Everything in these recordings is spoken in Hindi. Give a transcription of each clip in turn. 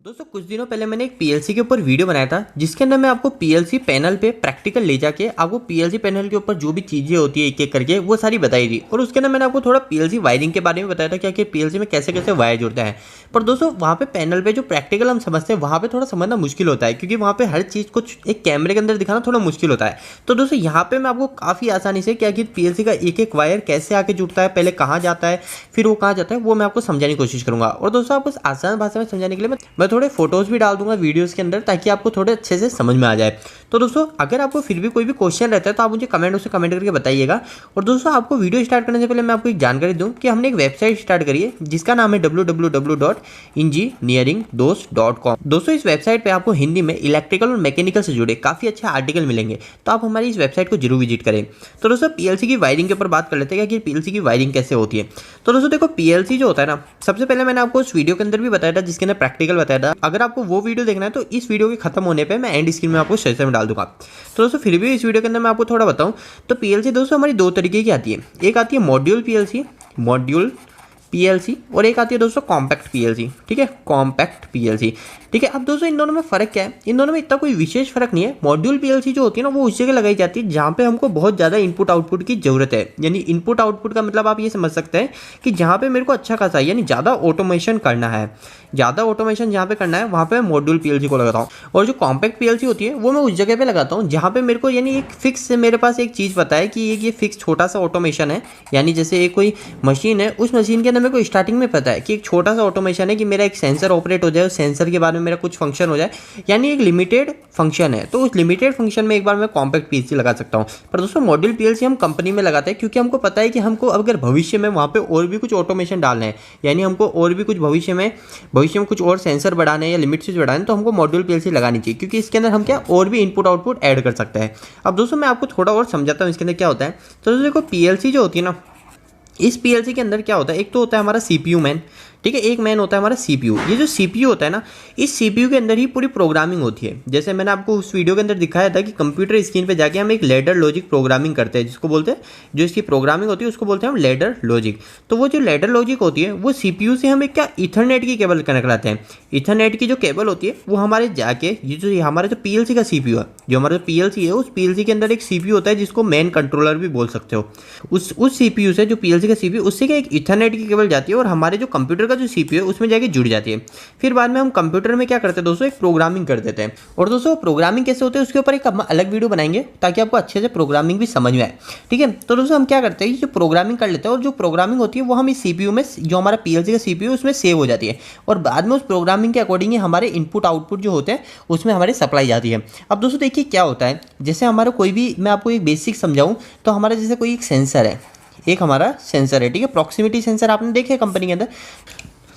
दोस्तों कुछ दिनों पहले मैंने एक पीएलसी के ऊपर वीडियो बनाया था जिसके अंदर मैं आपको पीएलसी पैनल पे प्रैक्टिकल ले जाके आपको पीएलसी पैनल के ऊपर जो भी चीज़ें होती है एक एक करके वो सारी बताई थी। और उसके अंदर मैंने आपको थोड़ा पीएलसी वायरिंग के बारे में बताया था क्या कि पीएलसी में कैसे कैसे वायर जुड़ता है। पर दोस्तों वहाँ पे पैनल पे जो प्रैक्टिकल हम समझते हैं वहाँ पे थोड़ा समझना मुश्किल होता है क्योंकि वहाँ पे हर चीज़ को एक कैमरे के अंदर दिखाना थोड़ा मुश्किल होता है। तो दोस्तों यहाँ पे मैं आपको काफ़ी आसानी से क्या कि पीएलसी का एक एक वायर कैसे आके जुड़ता है, पहले कहाँ जाता है, फिर वो कहाँ जाता है, वो मैं आपको समझाने की कोशिश करूँगा। और दोस्तों आपको आसान भाषा में समझाने के लिए मैं थोड़े फोटोज़ भी डाल दूंगा वीडियोस के अंदर ताकि आपको थोड़े अच्छे से समझ में आ जाए। तो दोस्तों अगर आपको फिर भी कोई भी क्वेश्चन रहता है तो आप मुझे कमेंट करके बताइएगा। और दोस्तों आपको वीडियो स्टार्ट करने से पहले मैं आपको एक जानकारी दूं कि हमने एक वेबसाइट स्टार्ट करी है जिसका नाम है www.engineeringdos.com। दोस्तों इस वेबसाइट पे आपको हिंदी में इलेक्ट्रिकल और मैकेनिकल से जुड़े काफ़ी अच्छे आर्टिकल मिलेंगे, तो आप हमारी इस वेबसाइट को जरूर विजिट करें। तो दोस्तों पीएलसी की वायरिंग के ऊपर बात कर लेते हैं कि पीएलसी की वायरिंग कैसे होती है। तो दोस्तों देखो पीएलसी जो होता है ना, सबसे पहले मैंने आपको उस वीडियो के अंदर भी बताया था जिसके अंदर प्रैक्टिकल बताया था। अगर आपको वो वीडियो देखना है तो इस वीडियो के खत्म होने पे मैं एंड स्क्रीन में आपको सेशन में डाल दूंगा। तो दोस्तों फिर भी इस वीडियो के अंदर मैं आपको थोड़ा बताऊं तो पीएलसी दोस्तों हमारी दो तरीके की आती है। एक आती है मॉड्यूल पीएलसी और एक आती है दोस्तों कॉम्पैक्ट पीएलसी। ठीक है, कॉम्पैक्ट पीएलसी। ठीक है, अब दोस्तों इन दोनों में फ़र्क क्या है? इन दोनों में इतना कोई विशेष फ़र्क नहीं है। मॉड्यूल पीएलसी जो होती है ना वो उस जगह लगाई जाती है जहाँ पे हमको बहुत ज़्यादा इनपुट आउटपुट की ज़रूरत है। यानी इनपुट आउटपुट का मतलब आप ये समझ सकते हैं कि जहाँ पे मेरे को अच्छा खासा यानी ज़्यादा ऑटोमेशन करना है, ज़्यादा ऑटोमेशन जहाँ पे करना है वहाँ पे मॉड्यूल पीएलसी को लगाता हूँ। और जो कॉम्पैक्ट पीएलसी होती है वो मैं उस जगह पे लगाता हूँ जहाँ पे मेरे को यानी एक फिक्स मेरे पास एक चीज़ पता है कि ये फिक्स छोटा सा ऑटोमेशन है। यानी जैसे एक कोई मशीन है, उस मशीन के अंदर मेरे को स्टार्टिंग में पता है कि एक छोटा सा ऑटोमेशन है कि मेरा एक सेंसर ऑपरेट हो जाए, उस सेंसर के बारे में मेरा कुछ फंक्शन हो जाए, यानी एक लिमिटेड फंक्शन है। तो उस लिमिटेड फंक्शन में एक बार मैं कॉम्पैक्ट पीएलसी लगा सकता हूँ। पर दोस्तों मॉड्यूल पीएलसी हम कंपनी में लगाते हैं क्योंकि हमको पता है कि हमको अगर भविष्य में वहाँ पे और भी कुछ ऑटोमेशन डालना है, यानी हमको और भी कुछ भविष्य में कुछ और सेंसर बढ़ाने या लिमिट स्विच बढ़ाने, तो हमको मॉड्यूल पीएलसी लगानी चाहिए क्योंकि इसके अंदर हम क्या और भी इनपुट आउटपुट ऐड कर सकते हैं। अब दोस्तों मैं आपको थोड़ा और समझाता हूँ इसके अंदर क्या होता है। तो दोस्तों देखो पीएलसी जो होती है ना, इस पीएलसी के अंदर क्या होता है, एक तो होता है हमारा सीपीयू मैन। ठीक है, एक मैन होता है हमारा सीपीयू। ये जो सीपीयू होता है ना, इस सीपीयू के अंदर ही पूरी प्रोग्रामिंग होती है। जैसे मैंने आपको उस वीडियो के अंदर दिखाया था कि कंप्यूटर स्क्रीन पे जाके हम एक लैडर लॉजिक प्रोग्रामिंग करते हैं, जिसको बोलते हैं, जो इसकी प्रोग्रामिंग होती है उसको बोलते हैं हम लैडर लॉजिक। तो वो जो लैडर लॉजिक होती है वो सीपीयू से हम एक क्या ईथरनेट की केबल कनेक्ट कराते हैं। ईथरनेट की जो केबल होती है वो हमारे जाके ये हमारा जो पीएलसी का सीपीयू है, जो हमारा जो पीएलसी है, उस पीएलसी के अंदर एक सीपीयू होता है जिसको मेन कंट्रोलर भी बोल सकते हो। उस सीपीयू से, जो पीएलसी का सीपीयू, उससे क्या एक ईथरनेट की केबल जाती है और हमारे जो कंप्यूटर का जो सीपीयू है उसमें जाके जुड़ जाती है। फिर बाद में हम कंप्यूटर में क्या करते हैं दोस्तों, एक प्रोग्रामिंग कर देते हैं। और दोस्तों प्रोग्रामिंग कैसे होते हैं उसके ऊपर एक अलग वीडियो बनाएंगे ताकि आपको अच्छे से प्रोग्रामिंग भी समझ में आए। ठीक है, तो दोस्तों हम क्या करते हैं, जो प्रोग्रामिंग कर लेते हैं और जो प्रोग्रामिंग होती है वो हम इस सीपीयू में, जो हमारा पीएलसी का सीपीयू उसमें सेव हो जाती है और बाद में उस प्रोग्रामिंग के अकॉर्डिंग हमारे इनपुट आउटपुट जो होते हैं उसमें हमारे सप्लाई जाती है। अब दोस्तों देखिए क्या होता है, जैसे हमारा कोई भी, मैं आपको एक बेसिक समझाऊं तो हमारा जैसे कोई एक सेंसर है, एक हमारा सेंसर है। ठीक है, प्रॉक्सिमिटी सेंसर आपने देखे कंपनी के अंदर।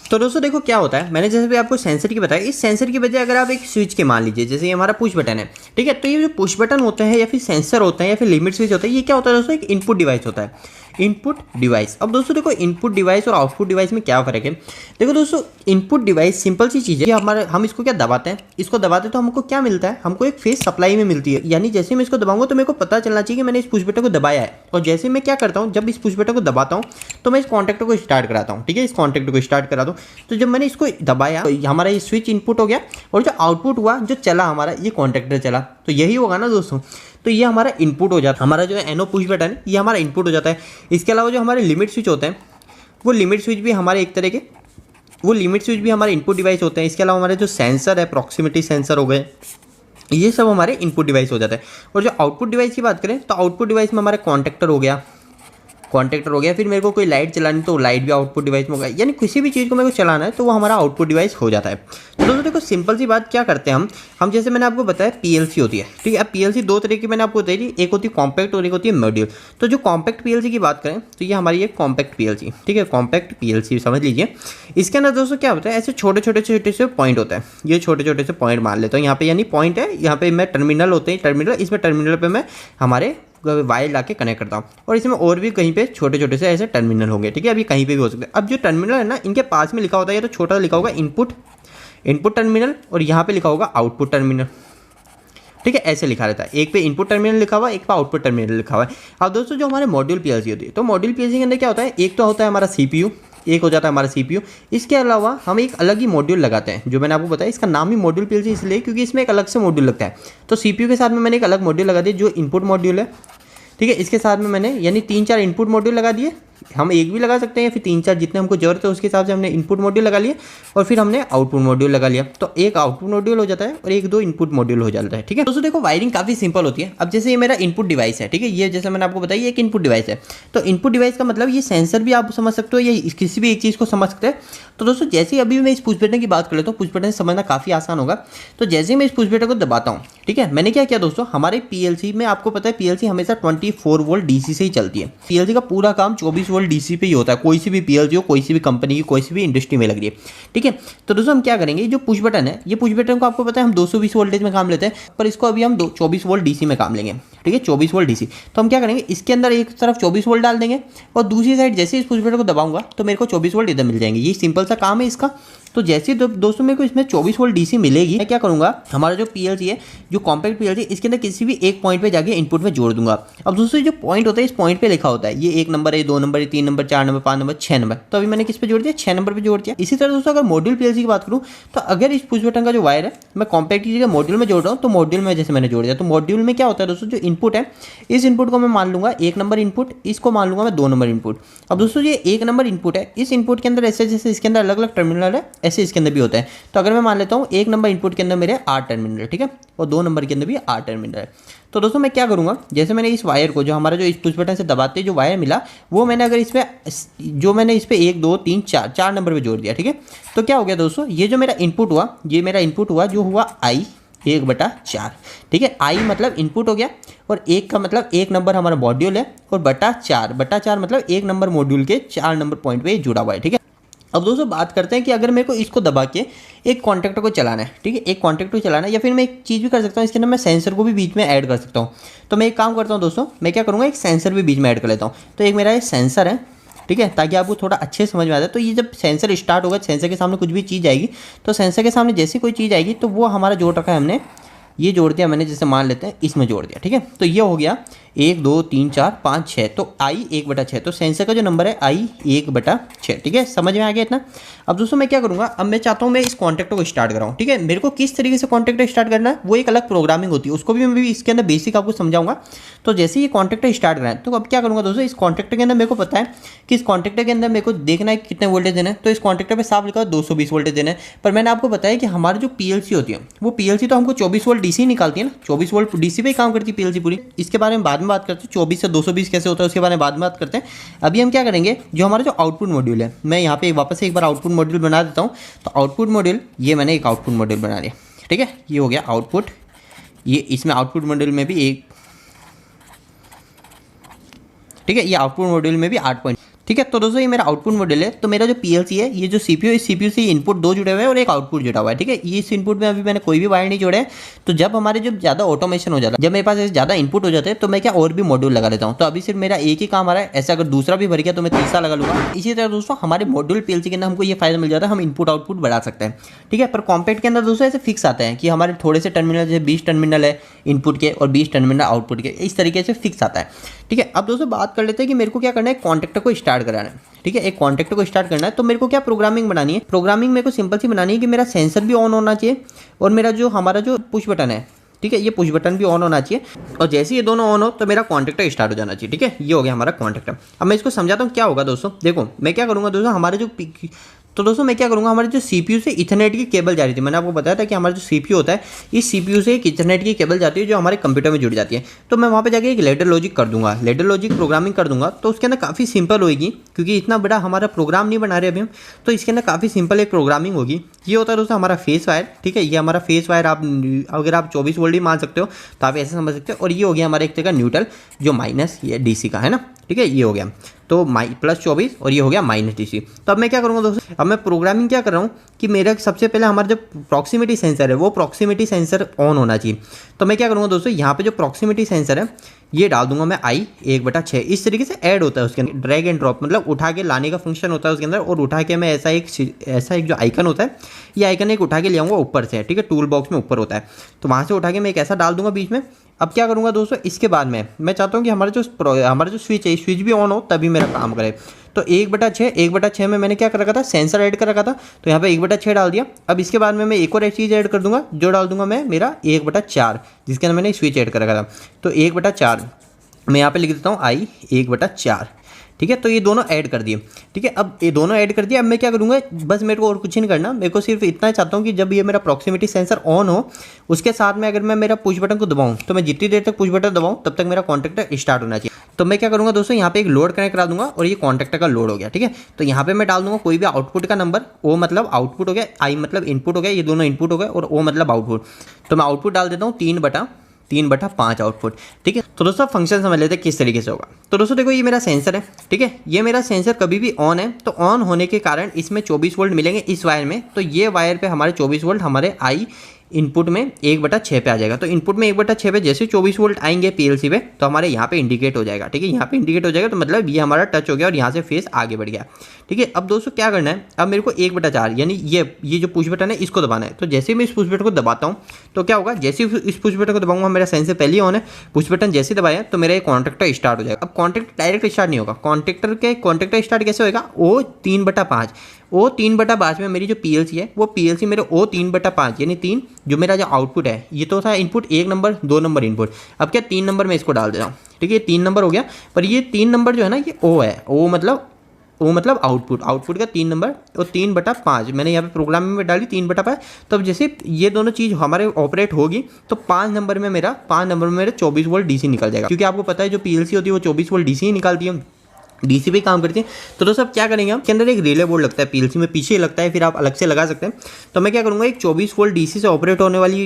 तो दोस्तों देखो क्या होता है, मैंने जैसे भी आपको सेंसर की बताया, इस सेंसर की बजाय अगर आप एक स्विच के मान लीजिए, जैसे ये हमारा पुश बटन है। ठीक है, तो ये जो पुश बटन होते हैं या फिर सेंसर होते हैं या फिर लिमिट स्विच होता है, ये क्या होता है दोस्तों, एक इनपुट डिवाइस होता है, इनपुट डिवाइस। अब दोस्तों देखो इनपुट डिवाइस और आउटपुट डिवाइस में क्या फ़र्क है। देखो दोस्तों इनपुट डिवाइस सिंपल सी चीज़ है कि हमारे, हम इसको क्या दबाते हैं, इसको दबाते तो हमको क्या मिलता है, हमको एक फेस सप्लाई में मिलती है। यानी जैसे मैं इसको दबाऊंगा तो मेरे को पता चलना चाहिए कि मैंने इस पुश बटन को दबाया है। और जैसे मैं क्या करता हूँ, जब इस पुश बटन को दबाता हूँ तो मैं इस कॉन्टैक्टर को स्टार्ट कराता हूँ। ठीक है, इस कॉन्टैक्टर को स्टार्ट करा दूँ, तो जब मैंने इसको दबाया तो हमारा ये स्विच इनपुट हो गया और जो आउटपुट हुआ, जो चला हमारा, ये कॉन्टैक्टर चला। तो यही होगा ना दोस्तों, तो ये हमारा इनपुट हो जाता है। हमारा जो है एनो पुश बटन है ये हमारा इनपुट हो जाता है। इसके अलावा जो हमारे लिमिट स्विच होते हैं, वो लिमिट स्विच भी हमारे एक तरह के, वो लिमिट स्विच भी हमारे इनपुट डिवाइस होते हैं। इसके अलावा हमारे जो सेंसर है, प्रॉक्सिमिटी सेंसर हो गए, ये सब हमारे इनपुट डिवाइस हो जाता है। और जो आउटपुट डिवाइस की बात करें तो आउटपुट डिवाइस में हमारा कॉन्टैक्टर हो गया, फिर मेरे को कोई लाइट चलानी तो लाइट भी आउटपुट डिवाइस में होगा। यानी किसी भी चीज़ को मेरे को चलाना है तो वो हमारा आउटपुट डिवाइस हो जाता है। तो दोस्तों देखो सिंपल सी बात क्या करते हैं हम जैसे मैंने आपको बताया पीएलसी होती है। ठीक है, अब पीएलसी दो तरह की मैंने आपको बताई थी, एक होती है कॉम्पैक्ट और एक होती है मॉड्यूल। तो जो कॉम्पैक्ट पीएलसी की बात करें तो ये हमारी एक कॉम्पैक्ट पीएलसी। ठीक है, कॉम्पैक्ट पीएलसी समझ लीजिए। इसके अंदर दोस्तों क्या होता है, ऐसे छोटे छोटे से पॉइंट होता है। ये छोटे छोटे से पॉइंट मान लेता हूँ यहाँ पे, यानी पॉइंट है, यहाँ पे मैं टर्मिनल होते हैं, टर्मिनल, इसमें टर्मिनल पे मैं हमारे वायर ला के कनेक्ट करता हूँ। और इसमें और भी कहीं पे छोटे छोटे से ऐसे टर्मिनल होंगे। ठीक है, अभी कहीं पे भी हो सकते हैं। अब जो टर्मिनल है ना, इनके पास में लिखा होता है, या तो छोटा लिखा होगा इनपुट टर्मिनल और यहाँ पे लिखा होगा आउटपुट टर्मिनल। ठीक है, ऐसे लिखा रहता है, एक पे इनपुट टर्मिनल लिखा हुआ है, एक पे आउटपुट टर्मिनल लिखा हुआ है। अब दोस्तों जो हमारे मॉड्यूल पीएलसी होती है, तो मॉड्यूल पीएलसी के अंदर क्या होता है, एक तो होता है हमारा सीपीयू, एक हो जाता है हमारा CPU। इसके अलावा हम एक अलग ही मॉड्यूल लगाते हैं, जो मैंने आपको बताया, इसका नाम ही मॉड्यूल PLC इसलिए क्योंकि इसमें एक अलग से मॉड्यूल लगता है। तो CPU के साथ में मैंने एक अलग मॉड्यूल लगा दिया जो इनपुट मॉड्यूल है, ठीक है। इसके साथ में मैंने यानी 3-4 इनपुट मॉड्यूल लगा दिए, हम एक भी लगा सकते हैं, फिर 3-4 जितने हमको जरूरत है उसके हिसाब से हमने इनपुट मॉड्यूल लगा लिए और फिर हमने आउटपुट मॉड्यूल लगा लिया। तो एक आउटपुट मॉड्यूल हो जाता है और 1-2 इनपुट मॉड्यूल हो जाता है, ठीक है। दोस्तों देखो वायरिंग काफ़ी सिंपल होती है। अब जैसे ये मेरा इनपुट डिवाइस है, ठीक है, ये जैसे मैंने आपको बताया ये एक इनपुट डिवाइस है। तो इनपुट डिवाइस का मतलब ये सेंसर भी आप समझ सकते हो या किसी भी एक चीज़ को समझ सकते हैं। तो दोस्तों जैसे ही अभी मैं इस पुश बटन की बात कर लेता हूँ, पुश बटन से समझना काफ़ी आसान होगा। तो जैसे ही मैं इस पुश बटन को दबाता हूँ, ठीक है, मैंने क्या किया दोस्तों, हमारे PLC में आपको पता है PLC हमेशा 24 वोल्ट DC से ही चलती है। PLC का पूरा काम 24 वोल्ट DC पे ही होता है, कोई सी भी PLC हो, कोई सी भी कंपनी की, कोई सी भी इंडस्ट्री में लग रही है, ठीक है। तो दोस्तों हम क्या करेंगे, जो पुश बटन है, ये पुश बटन को आपको पता है हम 220 वोल्टेज में काम लेते हैं, पर इसको अभी हम 24 वोल्ट DC में काम लेंगे, ठीक है, 24 वोल्ट DC। तो हम क्या करेंगे, इसके अंदर एक तरफ 24 वोल्ट डाल देंगे और दूसरी साइड जैसे इस पुश बटन को दबाऊंगा तो मेरे को 24 वोल्ट इधर मिल जाएंगे। ये सिंपल सा काम है इसका। तो जैसे ही दोस्तों मेरे को इसमें 24 वोल्ट DC मिलेगी, मैं क्या करूंगा, हमारा जो PLC है, जो कॉम्पैक्ट PLC, इसके अंदर किसी भी एक पॉइंट पे जाके इनपुट में जोड़ दूंगा। अब दोस्तों जो पॉइंट होता है, इस पॉइंट पे लिखा होता है ये 1 नंबर है, 2 नंबर है, 3 नंबर, 4 नंबर, 5 नंबर, 6 नंबर। तो अभी मैंने किस पे जोड़ दिया, 6 नंबर पे जोड़ दिया। इसी तरह दोस्तों अगर मॉड्यूल PLC की बात करूँ, तो अगर इस पुश बटन का जो वायर है मैं कॉम्पैक्ट की जगह मॉड्यूल में जोड़ रहा हूँ, तो मॉड्यूल में जैसे मैंने जोड़ दिया, तो मॉड्यूल में क्या होता है दोस्तों, जो इनपुट है, इस इनपुट को मैं मान लूंगा 1 नंबर इनपुट, इसको मान लूंगा मैं 2 नंबर इनपुट। अब दोस्तों ये 1 नंबर इनपुट है, इस इनपुट के अंदर ऐसे जैसे इसके अंदर अलग अलग टर्मिनल है, ऐसे इसके अंदर भी होता है। तो अगर मैं मान लेता हूँ 1 नंबर इनपुट के अंदर मेरे 8 टर्मिनल है, ठीक है, और 2 नंबर के अंदर भी 8 टर्मिनल है। तो दोस्तों मैं क्या करूँगा, जैसे मैंने इस वायर को, जो हमारा जो इस पुश बटन से दबाते जो वायर मिला, वो मैंने अगर इसमें जो मैंने इस पर 1 2 3 4 नंबर पे जोड़ दिया, ठीक है। तो क्या हो गया दोस्तों, ये जो मेरा इनपुट हुआ, ये मेरा इनपुट हुआ जो हुआ I 1/4, ठीक है। I मतलब इनपुट हो गया और 1 का मतलब 1 नंबर हमारा मॉड्यूल है और बटा 4 मतलब 1 नंबर मॉड्यूल के 4 नंबर पॉइंट पे जुड़ा हुआ है, ठीक है। अब दोस्तों बात करते हैं कि अगर मेरे को इसको दबा के एक कॉन्टैक्टर को चलाना है, ठीक है, एक कॉन्टैक्टर को चलाना है, या फिर मैं एक चीज़ भी कर सकता हूँ, इसके अंदर मैं सेंसर को भी बीच में ऐड कर सकता हूँ। तो मैं एक काम करता हूँ दोस्तों, मैं क्या करूँगा, एक सेंसर भी बीच में ऐड कर लेता हूँ। तो एक मेरा ये सेंसर है, ठीक है, ताकि आपको थोड़ा अच्छे समझ में आ जाए। तो ये जब सेंसर स्टार्ट होगा, सेंसर के सामने कुछ भी चीज़ आएगी, तो सेंसर के सामने जैसी कोई चीज़ आएगी तो वो हमारा जोड़ रखा है हमने, ये जोड़ दिया मैंने, जैसे मान लेते हैं इसमें जोड़ दिया, ठीक है। तो ये हो गया 1 2 3 4 5 6, तो I 1/6। तो सेंसर का जो नंबर है I 1/6, ठीक है, समझ में आ गया इतना। अब दोस्तों मैं क्या करूँगा, अब मैं चाहता हूँ मैं इस कॉन्टैक्टर को स्टार्ट कराऊँ, ठीक है। मेरे को किस तरीके से कॉन्टैक्टर स्टार्ट करना है, वो एक अलग प्रोग्रामिंग होती है, उसको भी मैं इसके अंदर बेसिक आपको समझाऊंगा। तो जैसे ये कॉन्टैक्टर स्टार्ट करना है, तो अब क्या करूँगा दोस्तों, इस कॉन्टैक्टर के अंदर मेरे को पता है कि इस कॉन्टैक्टर के अंदर मेरे को देखना है कितने वोल्टेज देना है। तो इस कॉन्टैक्टर पर साफ लिखा है 220 वोल्टेज देना है। पर मैंने आपको बताया कि हमारी जो PLC होती है, वो PLC तो हमको 24 वोल्ट DC निकालती है ना, 24 वोल्ट DC पे ही काम करती है PLC पूरी। इसके बारे में बाद में बात करते हैं, 24 से 220 कैसे होता है उसके बारे में बाद में बात करते हैं। अभी हम क्या करेंगे, जो हमारा जो आउटपुट मॉड्यूल है, मैं यहाँ पे वापस से एक बार आउटपुट मॉड्यूल बना देता हूँ। तो आउटपुट मॉड्यूल, ये मैंने एक आउटपुट मॉड्यूल बना लिया, ठीक है, ये हो गया आउटपुट। ये इसमें आउटपुट मॉड्यूल में भी एक, ठीक है, ये आउटपुट मॉड्यूल में भी 8 पॉइंट, ठीक है। तो दोस्तों ये मेरा आउटपुट मॉड्यूल है। तो मेरा जो PLC है, ये जो CPU है, इस CPU से इनपुट 2 जुड़े हुए हैं और एक आउटपुट जुड़ा हुआ है, ठीक है। ये इस इनपुट में अभी मैंने कोई भी वायर नहीं जोड़े हैं। तो जब हमारे जब ज़्यादा ऑटोमेशन हो जाता है, जब मेरे पास ज़्यादा इनपुट हो जाते हैं, तो मैं क्या और भी मॉड्यूल लगा लेता हूँ। तो अभी सिर्फ मेरा एक ही काम आ रहा है, ऐसा अगर दूसरा भी भर गया तो मैं तीसरा लगा लूँगा। इसी तरह दोस्तों हमारे मॉड्यूल PLC के अंदर हमको ये फायदा मिल जाता है, हम इनपुट आउटपुट बढ़ा सकते हैं, ठीक है। पर कॉम्पैक्ट के अंदर दोस्तों ऐसे फिक्स आते हैं कि हमारे थोड़े से टर्मिनल, जैसे 20 टर्मिनल है इनपुट के और 20 टर्मिनल आउटपुट के, इस तरीके से फिक्स आता है, ठीक है। अब दोस्तों बात कर लेते हैं कि मेरे को क्या करना है, कॉन्टैक्टर को स्टार्ट कराना है, ठीक है। एक कॉन्टैक्टर को स्टार्ट करना है, तो मेरे को क्या प्रोग्रामिंग बनानी है, प्रोग्रामिंग मेरे को सिंपल सी बनानी है कि मेरा सेंसर भी ऑन होना चाहिए और मेरा जो हमारा जो पुश बटन है, ठीक है, ये पुश बटन भी ऑन होना चाहिए। और जैसे ये दोनों ऑन हो तो मेरा कॉन्टैक्टर स्टार्ट हो जाना चाहिए, ठीक है। ये हो गया हमारा कॉन्टैक्टर। अब मैं इसको समझाता हूँ क्या होगा दोस्तों। देखो मैं क्या करूँगा दोस्तों, हमारे जो मैं क्या करूँगा, हमारे जो CPU से इथरनेट की केबल जा रही थी, मैंने आपको बताया था कि हमारा जो CPU होता है, इस CPU से एक इथरनेट की केबल जाती है जो हमारे कंप्यूटर में जुड़ जाती है। तो मैं वहाँ पे जाके एक लैडर लॉजिक कर दूंगा, लैडर लॉजिक प्रोग्रामिंग कर दूंगा। तो उसके अंदर काफ़ी सिंपल होगी, क्योंकि इतना बड़ा हमारा प्रोग्राम नहीं बना रहे अभी हम, तो इसके अंदर काफ़ी सिंपल एक प्रोग्रामिंग होगी। ये होता है दोस्तों हमारा फेस वायर, ठीक है। ये हमारा फेस वायर, आप अगर आप 24 वोल्ट ही मान सकते हो तो आप ऐसे समझ सकते हो। और ये हो गया हमारा एक तरह का न्यूट्रल, जो माइनस ये DC का है ना, ठीक है। ये हो गया तो +24 और ये हो गया -DC। तो अब मैं क्या करूँगा दोस्तों, अब मैं प्रोग्रामिंग क्या कर रहा हूँ कि मेरा सबसे पहले हमारा जो प्रॉक्सिमिटी सेंसर है, वो प्रॉक्सिमिटी सेंसर ऑन होना चाहिए। तो मैं क्या करूँगा दोस्तों, यहाँ पे जो प्रॉक्सिमिटी सेंसर है ये डाल दूंगा मैं I 1/6। इस तरीके से ऐड होता है उसके अंदर, ड्रैग एंड ड्रॉप, मतलब उठा के लाने का फंक्शन होता है उसके अंदर। और उठा के मैं ऐसा एक जो आइकन होता है, ये आइकन एक उठा के ले आऊँगा ऊपर से, ठीक है, टूल बॉक्स में ऊपर होता है। तो वहाँ से उठा के मैं एक ऐसा डाल दूंगा बीच में। अब क्या करूँगा दोस्तों, इसके बाद में मैं चाहता हूँ कि हमारा जो स्विच है, स्विच भी ऑन हो तभी मेरा काम करे। तो 1/6, 1/6 में मैंने क्या कर रखा था, सेंसर ऐड कर रखा था, तो यहाँ पे 1/6 डाल दिया। अब इसके बाद में मैं एक और चीज़ ऐड कर दूंगा, जो डाल दूंगा मैं मेरा 1/4, जिसके अंदर मैंने स्विच ऐड कर रखा था। तो 1/4 मैं यहाँ पे लिख देता हूँ आई 1/4, ठीक है। तो ये दोनों ऐड कर दिए, ठीक है। अब ये दोनों ऐड कर दिया। अब मैं क्या करूँगा, बस मेरे को और कुछ नहीं करना, मेरे को सिर्फ इतना चाहता हूँ कि जब ये मेरा प्रॉक्सिमिटी सेंसर ऑन हो, उसके साथ में अगर मैं मेरा पुश बटन को दबाऊँ, तो मैं जितनी देर तक पुश बटन दबाऊँ तब तक मेरा कॉन्टैक्टर स्टार्ट होना चाहिए। तो मैं क्या करूँगा दोस्तों, यहाँ पे एक लोड कनेक्ट करा दूंगा और ये कॉन्टैक्टर का लोड हो गया, ठीक है। तो यहाँ पे मैं डाल दूंगा कोई भी आउटपुट का नंबर, ओ मतलब आउटपुट हो गया, आई मतलब इनपुट हो गया, ये दोनों इनपुट हो गए, और ओ मतलब आउटपुट। तो मैं आउटपुट डाल देता हूँ 3/5 आउटपुट, ठीक है। तो दोस्तों फंक्शन समझ लेते हैं किस तरीके से होगा। तो दोस्तों देखो, ये मेरा सेंसर है, ठीक है। ये मेरा सेंसर कभी भी ऑन है, तो ऑन होने के कारण इसमें 24 वोल्ट मिलेंगे इस वायर में। तो ये वायर पे हमारे 24 वोल्ट हमारे आई इनपुट में 1/6 पे आ जाएगा। तो इनपुट में 1/6 पे जैसे 24 वोल्ट आएंगे पीएलसी पे, तो हमारे यहाँ पे इंडिकेट हो जाएगा, ठीक है। यहाँ पे इंडिकेट हो जाएगा, तो मतलब ये हमारा टच हो गया और यहाँ से फेस आगे बढ़ गया, ठीक है। अब दोस्तों क्या करना है, अब मेरे को 1/4 यानी ये जो पुश बटन है इसको दबाना है। तो जैसे ही मैं इस पुश बटन को दबाता हूँ, तो क्या होगा, जैसे ही इस पुश बटन को दबाऊंगा, मेरा सेंसर पहले ही ऑन है, पुश बटन जैसे दबाया तो मेरा ये कॉन्टैक्टर स्टार्ट हो जाएगा। अब कॉन्टैक्टर डायरेक्ट स्टार्ट नहीं होगा, कॉन्टैक्टर स्टार्ट कैसे होगा, ओ 3/5 में मेरी जो पीएलसी है, वो पीएलसी मेरे ओ 3/5 यानी 3 जो मेरा जो आउटपुट है, ये तो था इनपुट 1 नंबर 2 नंबर इनपुट। अब क्या 3 नंबर में इसको डाल देता हूँ, ठीक है। 3 नंबर हो गया, पर ये 3 नंबर जो है ना, ये ओ है, ओ मतलब आउटपुट का 3 नंबर, और 3/5 मैंने यहाँ पे प्रोग्राम में डाली 3/5। तो अब जैसे ये दोनों चीज़ हमारे ऑपरेट होगी, तो 5 नंबर में मेरा 24 वोल्ट डीसी निकल जाएगा, क्योंकि आपको पता है जो पीएलसी होती है वो 24 वोल्ट डीसी ही निकालती है, डीसी पे काम करती है। तो दोस्तों अब क्या करेंगे हम, इसके अंदर एक रिले बोर्ड लगता है पीएलसी में, पीछे लगता है, फिर आप अलग से लगा सकते हैं। तो मैं क्या करूँगा, एक 24 वोल्ट डीसी से ऑपरेट होने वाली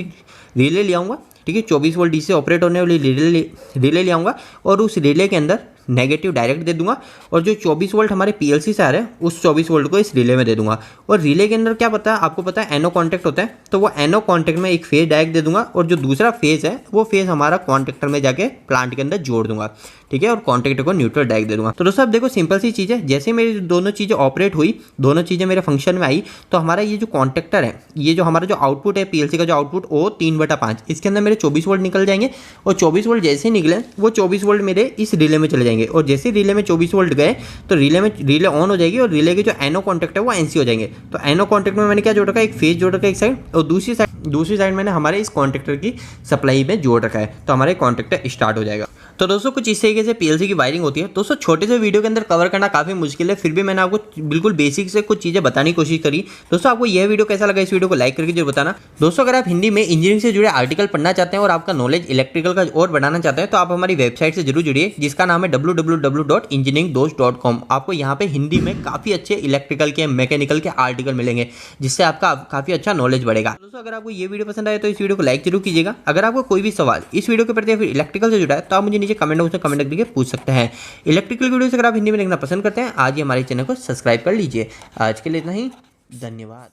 रिले ले आऊँगा, ठीक है। 24 वोल्ट डीसी से ऑपरेट होने वाली रिले ले आऊँगा, और उस रिले के अंदर नेगेटिव डायरेक्ट दे दूंगा, और जो 24 वोल्ट हमारे पीएलसी से आ रहे हैं उस 24 वोल्ट को इस रिले में दे दूंगा। और रिले के अंदर क्या पता है, आपको पता है एनो कॉन्टैक्ट होता है, तो वो एनो कॉन्टैक्ट में एक फेज डायरेक्ट दे दूंगा, और जो दूसरा फेज है वो फेज हमारा कॉन्टैक्टर में जाके प्लांट के अंदर जोड़ दूंगा, ठीक है। और कॉन्टैक्टर को न्यूट्रल डायरेक्ट दे दूंगा। तो दोस्तों अब देखो सिंपल सी चीज़ है, जैसे मेरी दोनों चीज़ें ऑपरेट हुई, दोनों चीज़ें मेरे फंक्शन में आई, तो हमारा ये जो कॉन्टैक्टर है, ये जो हमारा जो आउटपुट है पीएलसी का जो आउटपुट ओ 3/5, इसके अंदर मेरे 24 वोल्ट निकल जाएंगे, और 24 वोल्ट जैसे निकले वो 24 वोल्ट मेरे इस रिले में चले जाएंगे, और जैसे रिले में 24 वोल्ट गए तो रिले ऑन हो जाएगी, और रिले के जो एनो कॉन्टैक्ट है वो एनसी हो जाएंगे। तो एनो कॉन्टैक्ट में मैंने क्या जोड़ रखा है, एक फेज जोड़ रखा है एक साइड, और दूसरी साइड मैंने हमारे इस कॉन्टैक्टर की सप्लाई में जोड़ रखा है, तो हमारे कॉन्टैक्टर स्टार्ट हो जाएगा। तो दोस्तों कुछ इस तरीके से पीएलसी की वायरिंग होती है। दोस्तों छोटे से वीडियो के अंदर कवर करना काफ़ी मुश्किल है, फिर भी मैंने आपको बिल्कुल बेसिक से कुछ चीज़ें बताने की कोशिश करी। दोस्तों आपको यह वीडियो कैसा लगा, इस वीडियो को लाइक करके जरूर बताना। दोस्तों अगर आप हिंदी में इंजीनियरिंग से जुड़े आर्टिकल पढ़ना चाहते हैं और आपका नॉलेज इलेक्ट्रिकल का और बढ़ाना चाहते हैं, तो आप हमारी वेबसाइट से जरूर जुड़िए, जिसका नाम है www.engineeringdost.com। आपको यहाँ पे हिंदी में काफ़ी अच्छे इलेक्ट्रिकल के मैकेनिकल के आर्टिकल मिलेंगे, जिससे आपका काफ़ी अच्छा नॉलेज बढ़ेगा। दोस्तों अगर आपको ये वीडियो पसंद आए तो इस वीडियो को लाइक जरूर कीजिएगा। अगर आपको कोई भी सवाल इस वीडियो के प्रति या फिर इलेक्ट्रिकल से जुड़ा है, तो आप मुझे नीचे कमेंट बॉक्स में कमेंट करके पूछ सकते हैं। इलेक्ट्रिकल वीडियोस अगर आप हिंदी में देखना पसंद करते हैं, आज ही हमारे चैनल को सब्सक्राइब कर लीजिए। आज के लिए इतना ही, धन्यवाद।